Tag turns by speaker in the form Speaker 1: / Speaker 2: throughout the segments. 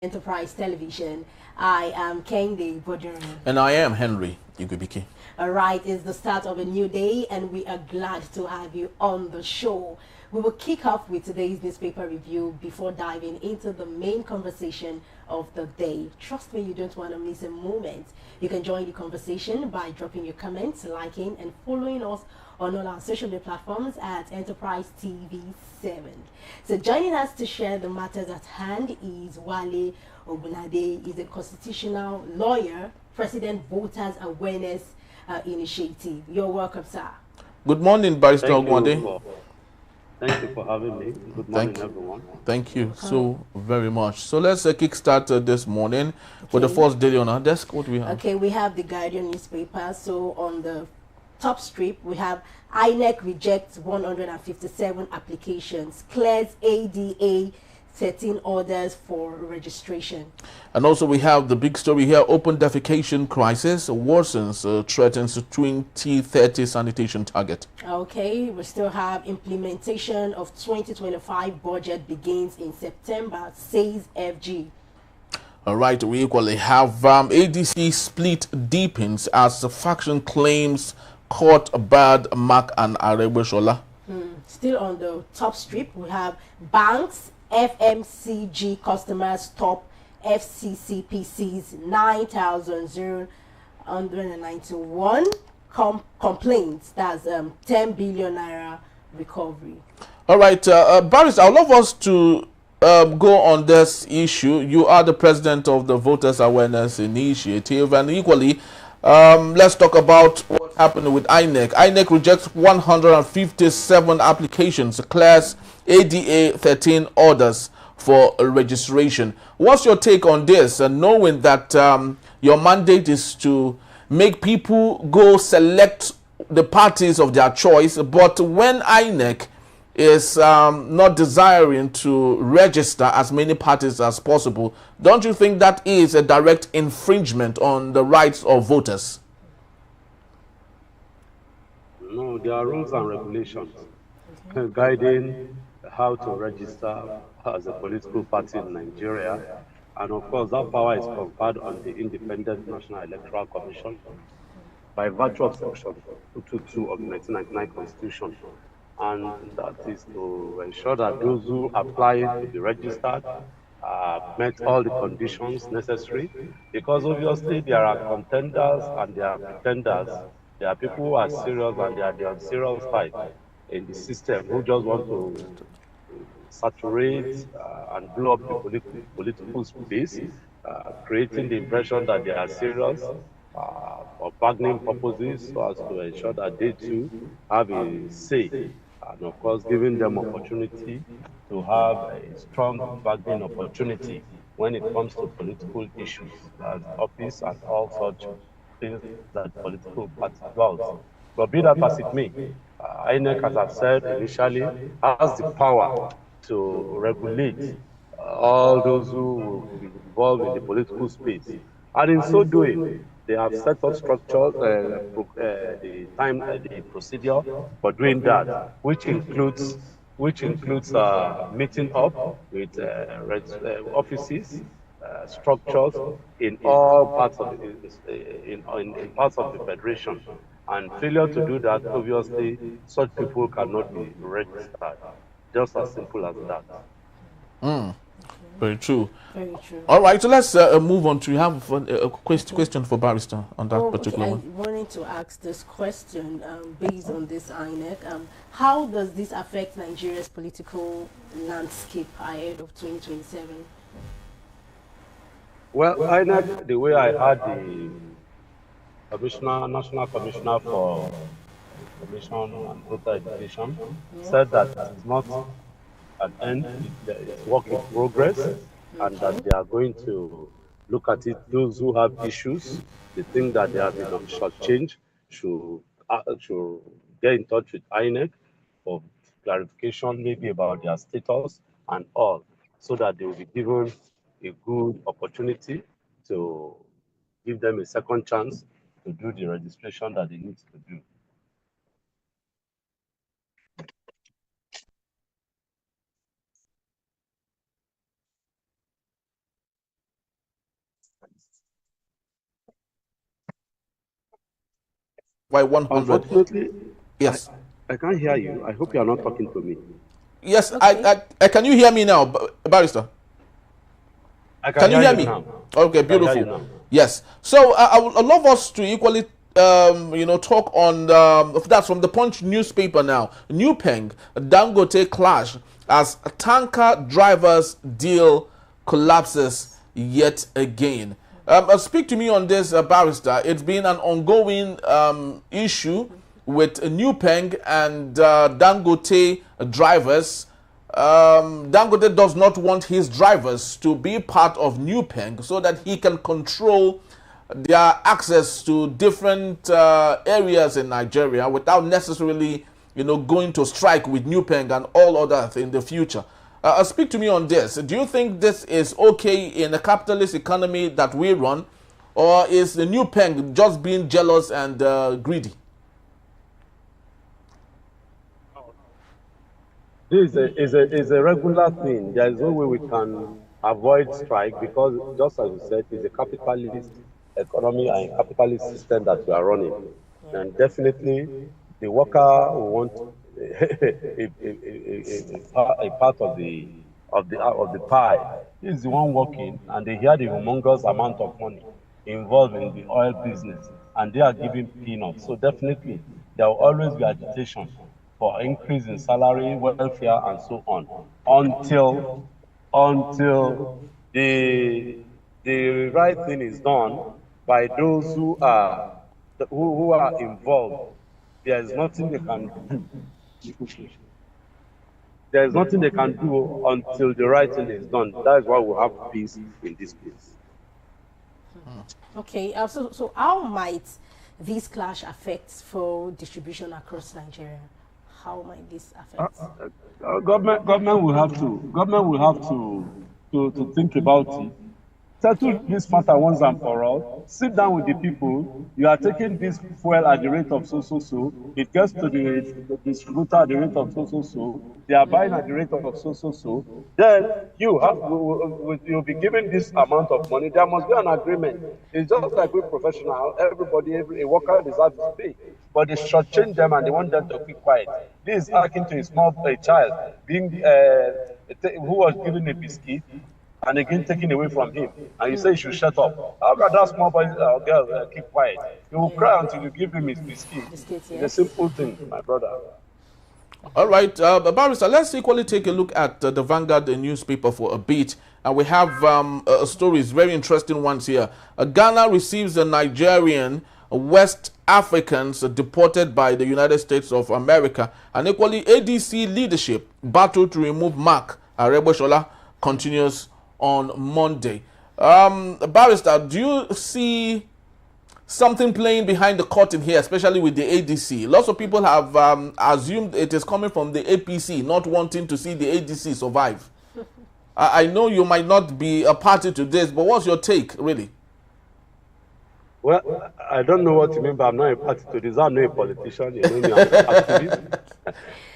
Speaker 1: Enterprise Television. I am Kende Boduri.
Speaker 2: And I am Henry Igubike.
Speaker 1: All right, it's the start of a new day, and we are glad to have you on the show. We will kick off with today's newspaper review before diving into the main conversation of the day. Trust me, you don't want to miss a moment. You can join the conversation by dropping your comments, liking, and following us on all our social media platforms at Enterprise TV 7. So joining us to share the matters at hand is Wale Ogunade. He's a constitutional lawyer, President Voters Awareness Initiative. You're welcome, sir.
Speaker 2: Good morning, Barrister Ogunade.
Speaker 3: Thank you for having me. Good morning, everyone.
Speaker 2: Thank you so very much. So let's kickstart this morning with the first daily on our desk. What do we have?
Speaker 1: Okay, we have the Guardian newspaper. So on the top strip, we have INEC rejects 157 applications, clears ADA 13 orders for registration.
Speaker 2: And also we have the big story here, open defecation crisis worsens, threatens 2030 sanitation target.
Speaker 1: Okay, we still have implementation of 2025 budget begins in September, says FG.
Speaker 2: All right, we equally have ADC split deepens as the faction claims court bad Mark and Arebeshola.
Speaker 1: Still on the top strip, we have banks, FMCG customers top FCCPC's 9,091 complaints. That's 10 billion naira recovery.
Speaker 2: All right, Barrister, I'd love us to go on this issue. You are the president of the Voters Awareness Initiative, and equally, let's talk about what happened with INEC. INEC rejects 157 applications, clears ADA 13 orders for registration. What's your take on this, knowing that your mandate is to make people go select the parties of their choice, but when INEC is not desiring to register as many parties as possible, don't you think that is a direct infringement on the rights of voters?
Speaker 3: No, there are rules and regulations guiding how to register as a political party in Nigeria. And of course, that power is conferred on the Independent National Electoral Commission by virtue of Section 222 of the 1999 Constitution. And that is to ensure that those who apply to be registered met all the conditions necessary, because obviously there are contenders and there are pretenders. There are people who are serious and there are the unserious side in the system who just want to saturate and blow up the political space, creating the impression that they are serious for bargaining purposes, so as to ensure that they too have a say, and of course giving them opportunity to have a strong bargaining opportunity when it comes to political issues, as office and all such things that political party does. But be that as it may, INEC, as I've said initially, has the power to regulate all those who will be involved in the political space. And in so doing, they have set up structures, the procedure for doing that, which includes meeting up with offices, structures in all parts of in parts of the federation. And failure to do that, obviously, such people cannot be registered. Just as simple as that.
Speaker 2: Very true.
Speaker 1: Very true.
Speaker 2: All right, so let's move on to have a question for Barrister on that particular one.
Speaker 1: I wanted to ask this question based on this INEC. How does this affect Nigeria's political landscape ahead of 2027?
Speaker 3: Well, INEC, the way I heard the National Commissioner for Information and Voter Education, said that it is not an end, it's work in progress, and that they are going to look at it. Those who have issues, they think that they have been shortchanged, should get in touch with INEC for clarification, maybe about their status and all, so that they will be given a good opportunity to give them a second chance to do the registration that they need to do.
Speaker 2: by 100.
Speaker 3: Unfortunately,
Speaker 2: Yes.
Speaker 3: I can't hear you. I hope you are not talking to me.
Speaker 2: Yes,
Speaker 1: Okay.
Speaker 2: can you hear me now, Barrister?
Speaker 3: I
Speaker 2: Can you hear
Speaker 3: you
Speaker 2: me?
Speaker 3: now.
Speaker 2: Okay,
Speaker 3: I can hear you
Speaker 2: beautiful.
Speaker 3: now.
Speaker 2: Yes. So I would love us to equally, talk on that's from the Punch newspaper now. New Peng, Dangote clash as tanker drivers deal collapses yet again. Speak to me on this, Barrister. It's been an ongoing issue with New Peng and Dangote drivers. Dangote does not want his drivers to be part of New Peng so that he can control their access to different areas in Nigeria without necessarily, going to strike with New Peng and all others in the future. Speak to me on this. Do you think this is okay in a capitalist economy that we run, or is the New Peng just being jealous and greedy?
Speaker 3: This is a regular thing. There is no way we can avoid strike because, just as you said, it's a capitalist economy and a capitalist system that we are running. And definitely, the worker will want a part of the pie. He's the one working, and they hear the humongous amount of money involved in the oil business, and they are giving peanuts. So definitely, there will always be agitation for increase in salary, welfare, and so on, until the right thing is done by those who are involved. There is nothing they can do. There is nothing they can do until the right thing is done. That is why we have peace in this place.
Speaker 1: Okay, so how might this clash affect fuel distribution across Nigeria? How might this affect?
Speaker 3: Government will have to think about it. Settle this matter once and for all. Sit down with the people. You are taking this fuel at the rate of so. It gets to the distributor at the rate of so. They are buying at the rate of so. Then you'll be given this amount of money. There must be an agreement. It's just like with professional. A worker deserves his pay. But they shortchange them and they want them to keep quiet. This is akin to a child who was given a biscuit and again taken away from him, and you say you should shut up. How can that small boy or girl keep quiet? He will cry until you give him his biscuit. It's a simple thing, my brother.
Speaker 2: All right, Barrister, let's equally take a look at the Vanguard newspaper for a bit. And we have stories, very interesting ones here. Ghana receives the Nigerian West Africans deported by the United States of America. And equally, ADC leadership battle to remove Mark Areboshola continues on Monday. Barrister, do you see something playing behind the curtain here, especially with the ADC? Lots of people have assumed it is coming from the APC, not wanting to see the ADC survive. I know you might not be a party to this, but what's your take, really?
Speaker 3: Well, I don't know what you mean, but I'm not a party to this. I'm not a politician. You know me, I'm an activist.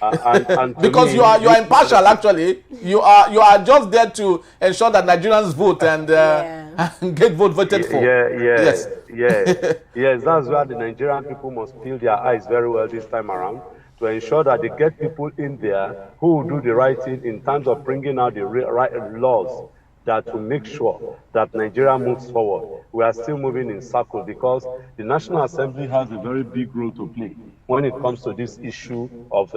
Speaker 3: And
Speaker 2: because you are impartial. Actually, you are just there to ensure that Nigerians vote and and get voted for.
Speaker 3: Yes. That's why the Nigerian people must peel their eyes very well this time around to ensure that they get people in there who will do the right thing in terms of bringing out the right laws that will make sure that Nigeria moves forward. We are still moving in circles because the National Assembly has a very big role to play when it comes to this issue of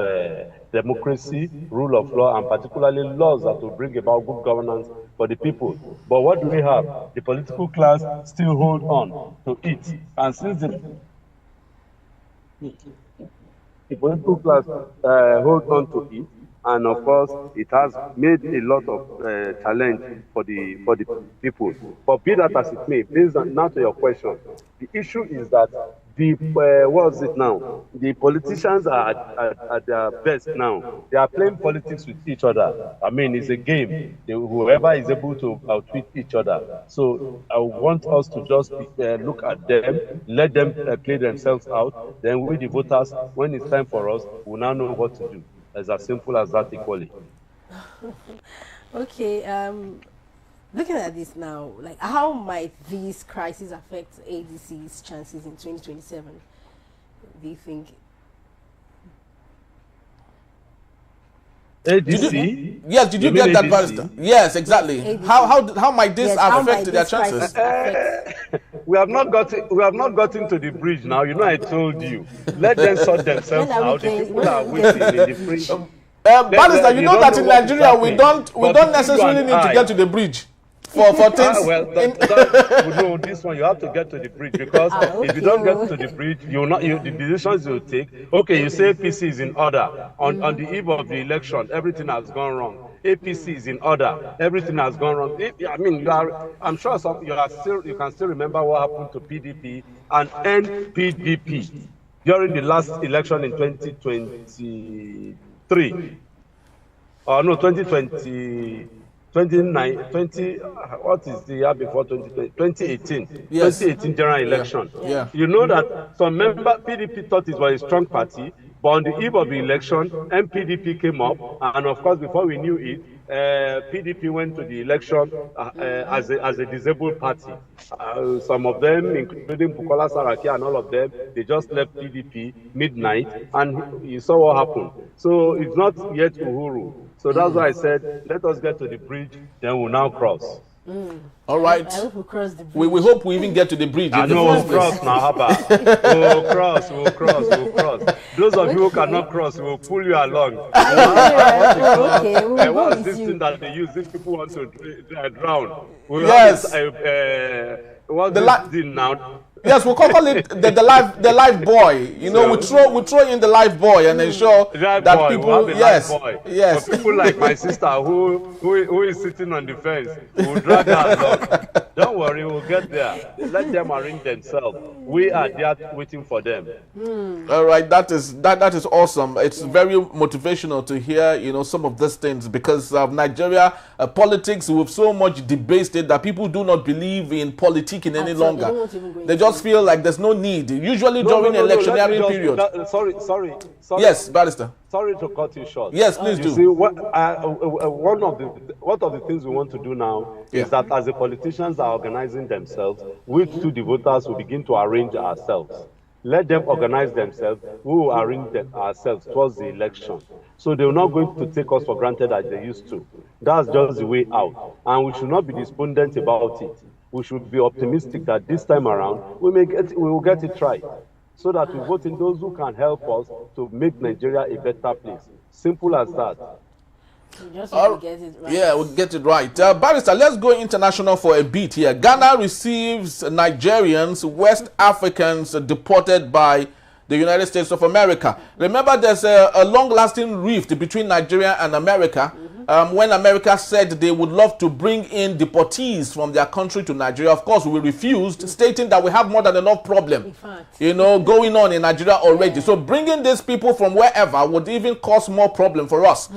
Speaker 3: democracy, rule of law, and particularly laws that will bring about good governance for the people. But what do we have? The political class still hold on to it. And since the political class hold on to it, and of course, it has made a lot of challenge for the people. But be that as it may, based on now to your question, the issue is that what is it now? The politicians are at their best now. They are playing politics with each other. I mean, it's a game. Whoever is able to outwit each other. So I want us to just look at them, let them play themselves out. Then we, the voters, when it's time for us, we'll now know what to do. It's as simple as that equally.
Speaker 1: Okay, looking at this now, like how might these crises affect ADC's chances in 2027? do you think?
Speaker 3: ADC?
Speaker 2: Yes, did you get that, Barrister? Yes, exactly.
Speaker 1: Yes,
Speaker 2: How might this
Speaker 1: how
Speaker 2: affect
Speaker 1: might
Speaker 2: their
Speaker 1: this crisis
Speaker 2: chances?
Speaker 1: affect?
Speaker 3: We have not gotten to the bridge now. You know, I told you. Let them sort themselves out. The people are waiting in the fringe.
Speaker 2: Barrister, you know that in Nigeria we don't necessarily need to get to the bridge for things.
Speaker 3: No, this one you have to get to the bridge, because if you don't get to the bridge, the decisions you take. Okay, you say APC is in order on the eve of the election, everything has gone wrong. APC is in order, everything has gone wrong. I mean, I'm sure you can still remember what happened to PDP and NPDP during the last election in 2023. Oh no, 2020. 20, what is the year before 2020? 2018. Yes. 2018 general election.
Speaker 2: Yeah.
Speaker 3: You know that some PDP thought it was a strong party, but on the eve of the election, MPDP came up, and of course, before we knew it, PDP went to the election as a disabled party. Some of them, including Bukola Saraki and all of them, they just left PDP midnight, and you saw what happened. So it's not yet Uhuru. So that's why I said, let us get to the bridge, then we'll now cross.
Speaker 2: All right.
Speaker 1: I hope we cross the bridge.
Speaker 2: We hope we even get to the bridge.
Speaker 3: We'll cross now, Haba. We'll cross. Those of you who cannot cross, we'll pull you along. What's this thing that they use? These people want to drown.
Speaker 2: Yes.
Speaker 3: What's this thing now?
Speaker 2: Yes, we'll call it the life boy. You know, we throw in the life boy and ensure that people. Yes.
Speaker 3: For people like my sister who is sitting on the fence, we'll drag her along. Don't worry, we'll get there. Let them arrange themselves. We are there waiting for them.
Speaker 2: All right, that is awesome. It's very motivational to hear, you know, some of these things, because of Nigeria politics, we've so much debated that people do not believe in politicking any longer. They just feel like there's no need. Usually during electionary period.
Speaker 3: Sorry.
Speaker 2: Yes, Barrister.
Speaker 3: Sorry to cut you short.
Speaker 2: Yes, please do.
Speaker 3: See, one of the things we want to do now is that as the politicians are organizing themselves, we too, the voters, will begin to arrange ourselves. Let them organize themselves. We will arrange ourselves towards the election. So they're not going to take us for granted as they used to. That's just the way out. And we should not be despondent about it. We should be optimistic that this time around we will get it right, so that we vote in those who can help us to make Nigeria a better place. Simple as that.
Speaker 1: Just get it right.
Speaker 2: Yeah, we'll get it right. Barrister, let's go international for a bit here. Ghana receives Nigerians, West Africans deported by the United States of America. Remember, there's a long-lasting rift between Nigeria and America. When America said they would love to bring in deportees from their country to Nigeria, of course, we refused, stating that we have more than enough problem, you know, going on in Nigeria already. So bringing these people from wherever would even cause more problem for us.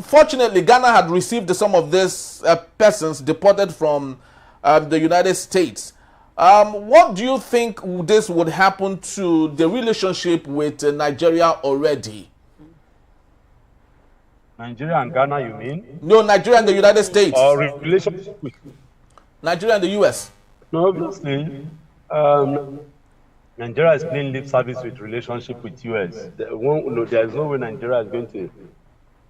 Speaker 2: Fortunately, Ghana had received some of these persons deported from the United States. What do you think this would happen to the relationship with Nigeria already?
Speaker 3: Nigeria and Ghana, you mean?
Speaker 2: No, Nigeria and the United States.
Speaker 3: Or relationship with
Speaker 2: Nigeria and the US.
Speaker 3: No, obviously. Nigeria is playing lip service with relationship with US. There is no way Nigeria is going to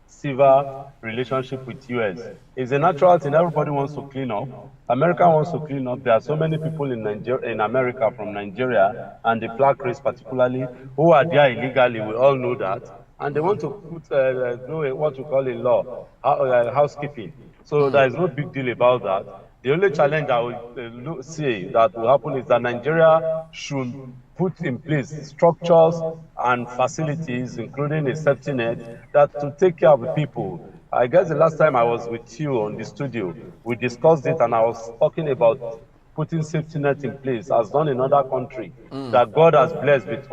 Speaker 3: sever relationship with US. It's a natural thing. Everybody wants to clean up. America wants to clean up. There are so many people in America from Nigeria, and the black race particularly, who are there illegally. We all know that. And they want to put do what we call in law, housekeeping. So there is no big deal about that. The only challenge I will see that will happen is that Nigeria should put in place structures and facilities, including a safety net, that to take care of the people. I guess the last time I was with you on the studio, we discussed it, and I was talking about putting safety net in place, as done in other countries, that God has blessed with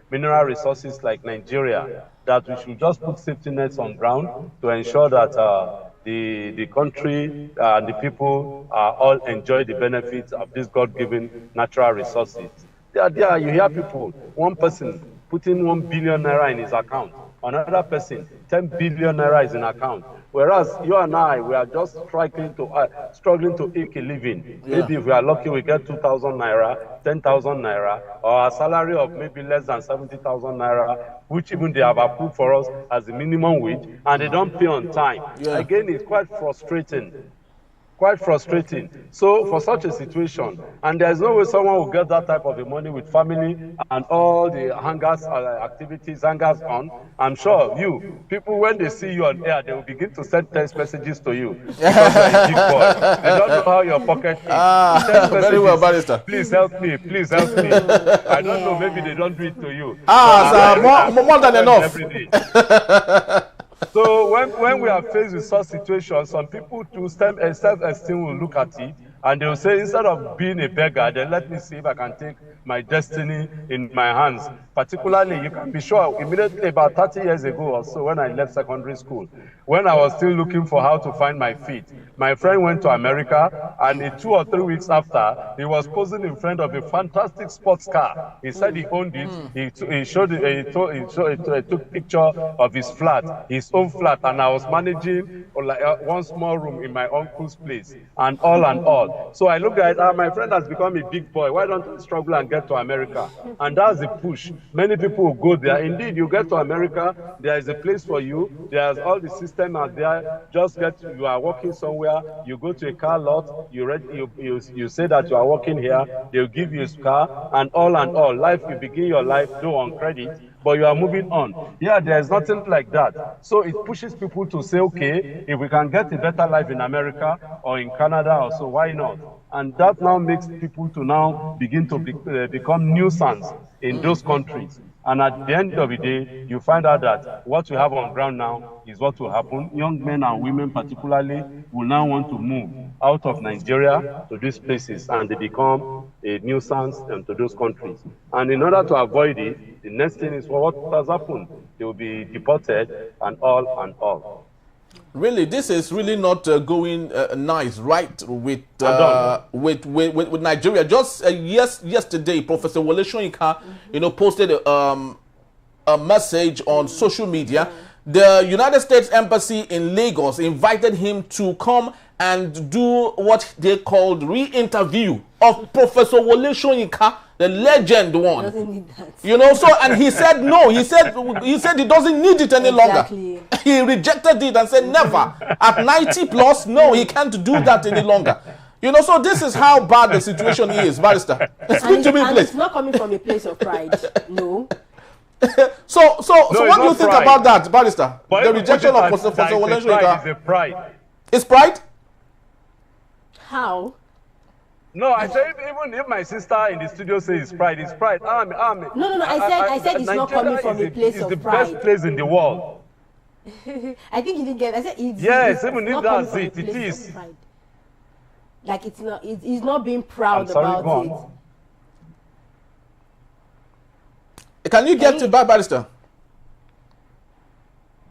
Speaker 3: mineral resources like Nigeria, that we should just put safety nets on ground to ensure that the country and the people all enjoy the benefits of these God-given natural resources. You hear people, one person putting 1 billion naira in his account another person, 10 billion naira is in account. Whereas you and I, we are just struggling to eke a living.
Speaker 2: Yeah.
Speaker 3: Maybe if we are lucky, we get 2,000 naira, 10,000 naira, or a salary of maybe less than 70,000 naira, which even they have approved for us as the minimum wage, and they don't pay on time.
Speaker 2: Yeah.
Speaker 3: Again, it's quite frustrating. Quite frustrating. So for such a situation, and there's no way someone will get that type of the money with family and all the hangers, activities, hangers on. I'm sure people, when they see you on air, they will begin to send text messages to you. Because you're a big boy. They don't know how your pocket is.
Speaker 2: Very well, Barrister.
Speaker 3: Please help me, please help me. I don't know, maybe they don't do it to you.
Speaker 2: More than enough.
Speaker 3: Every day. So when we are faced with such situations, some people to self-esteem will look at it and they will say, instead of being a beggar, then let me see if I can take my destiny in my hands. Particularly, you can be sure, immediately about 30 years ago or so, when I left secondary school, when I was still looking for how to find my feet, my friend went to America, and in 2 or 3 weeks after, he was posing in front of a fantastic sports car. He said he owned it. He showed it. He took picture of his flat, his own flat, and I was managing one small room in my uncle's place, and all. So I looked at it, my friend has become a big boy. Why don't I struggle and get to America? And that's the push. Many people will go there. Indeed, you get to America, there is a place for you. There's all the system out there. You are working somewhere, you go to a car lot, you say that you are working here, they'll give you a car, and all. Life, you begin your life, though on credit, but you are moving on. Yeah, there's nothing like that. So it pushes people to say, okay, if we can get a better life in America or in Canada or so, why not? And that now makes people to now begin to become nuisance in those countries. And at the end of the day, you find out that what we have on ground now is what will happen. Young men and women particularly will now want to move out of Nigeria to these places, and they become a nuisance to those countries. And in order to avoid it, the next thing is what has happened. They will be deported and all.
Speaker 2: Really, this is really not going nice, right, with Nigeria. Just yesterday, Professor Wole Soyinka, posted a message on social media. The United States Embassy in Lagos invited him to come and do what they called re-interview of Professor Wole Soyinka, the legend one.
Speaker 1: Doesn't need that.
Speaker 2: So, and he said no. He said he doesn't need it any longer. He rejected it and said never. At 90 plus, no, he can't do that any longer. So this is how bad the situation is, Barrister. Speak to me, please.
Speaker 1: It's not coming from a place of pride. No.
Speaker 2: So what do you think about that, Barrister?
Speaker 3: But
Speaker 2: the rejection of Professor Wole Soyinka.
Speaker 3: Is a pride.
Speaker 2: It's pride?
Speaker 1: How?
Speaker 3: No, I say even if my sister in the studio says it's pride. No.
Speaker 1: I said it's not coming from a place of pride.
Speaker 3: It's the best place in the world.
Speaker 1: I think you didn't get it. I said it's
Speaker 3: yes,
Speaker 1: it's
Speaker 3: even if that's it, it is.
Speaker 1: Like it's not. He's not being proud about
Speaker 2: it. Can you get to Barrister?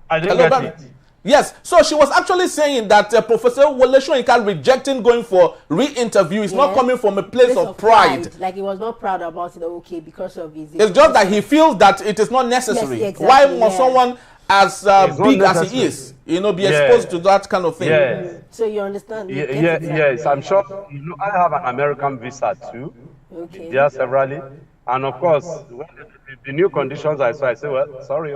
Speaker 3: I didn't get it.
Speaker 2: Yes, so she was actually saying that Professor Wole Soyinka rejecting going for re-interview is not coming from a place of pride.
Speaker 1: Like he was not proud about it, okay, because of his...
Speaker 2: It's just that he feels that it is not necessary.
Speaker 1: Yes, exactly,
Speaker 2: why must someone as big as he is, be exposed to that kind of thing?
Speaker 3: Yes.
Speaker 1: So you understand?
Speaker 3: Yes, I'm sure. I have an American visa too.
Speaker 1: Okay.
Speaker 3: There severally. And of course, when the new conditions I saw, I say, well, sorry,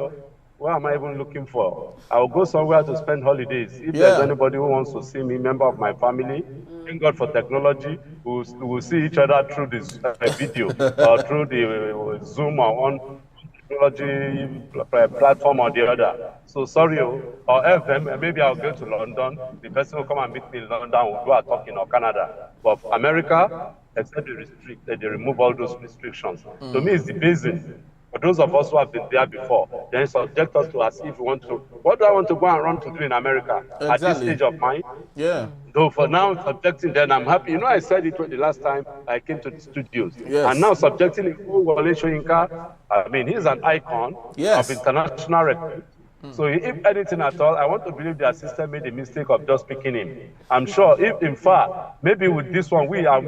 Speaker 3: what am I even looking for? I will go somewhere to spend holidays. If there's anybody who wants to see me, member of my family, thank God for technology, we will see each other through this video or through the Zoom or on technology platform or the other. So sorry, or FM, maybe I'll go to London. The person will come and meet me in London, we'll do a talk in Canada. But America, except they remove all those restrictions. To me, it's the basin. For those of us who have been there before, then subject us to as if we want to. What do I want to go and run to do in America at this stage of mine?
Speaker 2: Yeah.
Speaker 3: Though for now, subjecting, then I'm happy. I said it the last time I came to the studios.
Speaker 2: Yes.
Speaker 3: And now subjecting Wole Soyinka, he's an icon of international record. So if anything at all, I want to believe the assistant made the mistake of just picking him. I'm sure if in fact, maybe with this one, I'll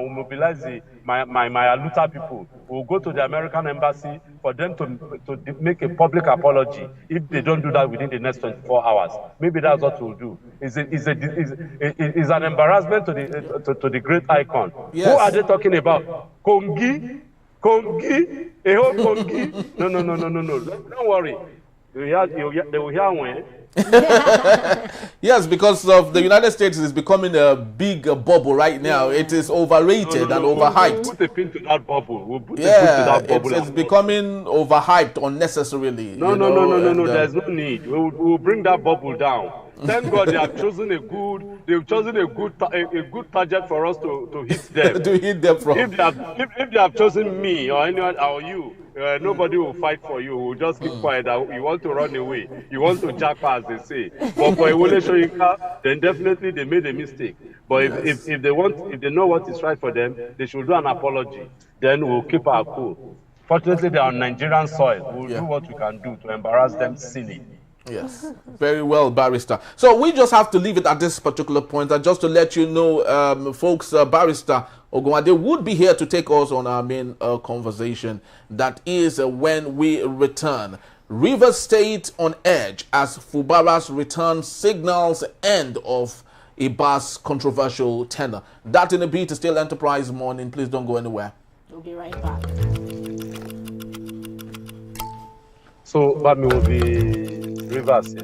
Speaker 3: mobilize my Aluta people. We'll go to the American embassy for them to make a public apology if they don't do that within the next 24 hours. Maybe that's what we'll do. It's an embarrassment to the great icon.
Speaker 2: Yes.
Speaker 3: Who are they talking about? Kongi? A whole Kongi? No. Don't worry. They will hear when.
Speaker 2: Yes, because of the United States is becoming a big bubble right now. It is overrated and overhyped.
Speaker 3: We'll put a pin to that bubble. We'll put a pin to that bubble.
Speaker 2: It's becoming overhyped unnecessarily.
Speaker 3: No. There's no need. We'll bring that bubble down. Thank God they have chosen a good target for us to hit them.
Speaker 2: To hit them from.
Speaker 3: If they have chosen me or anyone or you, nobody will fight for you. We'll just keep quiet. You want to run away. You want to jack, as they say. But for Ewole Soyinka, then definitely they made a mistake. But if they know what is right for them, they should do an apology. Then we'll keep our cool. Fortunately, they are on Nigerian soil. We'll do what we can do to embarrass them silly.
Speaker 2: Yes, very well, Barrister. So we just have to leave it at this particular point. And just to let you know, folks, Barrister Ogunwade would be here to take us on our main conversation. That is when we return. Rivers State on edge as Fubara's return signals end of Ibas' controversial tenure. That in a bit is still Enterprise Morning. Please don't go anywhere.
Speaker 1: We'll be right back.
Speaker 3: So, Bami will be Rivers.